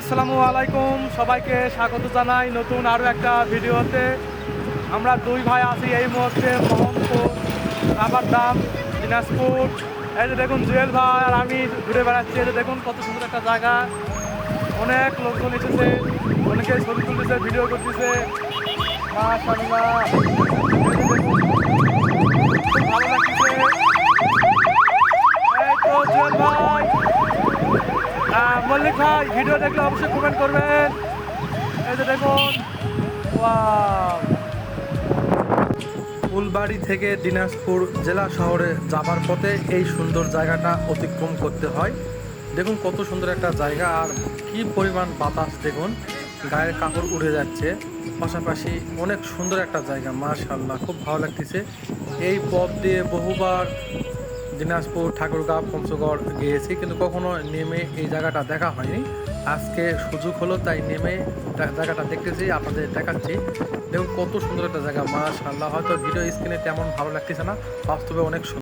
আসসালামু আলাইকুম, সবাইকে স্বাগত জানাই নতুন আরও একটা ভিডিওতে। আমরা দুই ভাই আছি এই মুহূর্তে মোহনপুর আবার দাম দিনাজপুর। এই যে দেখুন জুয়েল ভাই আর আমি ঘুরে বেড়াচ্ছি। এই যে দেখুন কত সুন্দর একটা জায়গা, অনেক লোকজন এসেছে, অনেকে ছবি তুলতেছে, ভিডিও করতেছে। মাশাআল্লাহ, এই যে দেখুন খুব ভালো লাগতেছে। এই তো জুয়েল ভাই, মল্লিক ভাই, ভিডিও দেখলে অবশ্যই কমেন্ট করবেন। এই যে দেখুন, ওয়াও। ফুলবাড়ি থেকে দিনাজপুর জেলা শহরে যাবার পথে এই সুন্দর জায়গাটা অতিক্রম করতে হয়। দেখুন কত সুন্দর একটা জায়গা, আর কি পরিমাণ বাতাস দেখুন, গায়ের কাপড় উড়ে যাচ্ছে। পাশাপাশি অনেক সুন্দর একটা জায়গা, মাশাআল্লাহ, খুব ভালো লাগতেছে। এই পথ দিয়ে বহুবার দিনাজপুর, ঠাকুরগাঁও, পঞ্চগড় গিয়েছি, কিন্তু কখনো নেমে এই জায়গাটা দেখা হয়নি। আজকে সুযোগ হলো, তাই নেমে জায়গাটা দেখতেছি, আপনাদের দেখাচ্ছি। দেখুন কত সুন্দর একটা জায়গা, মাশাআল্লাহ। হয়তো ভিডিও স্ক্রিনে তেমন ভালো লাগতেছে না, বাস্তবে অনেক সুন্দর।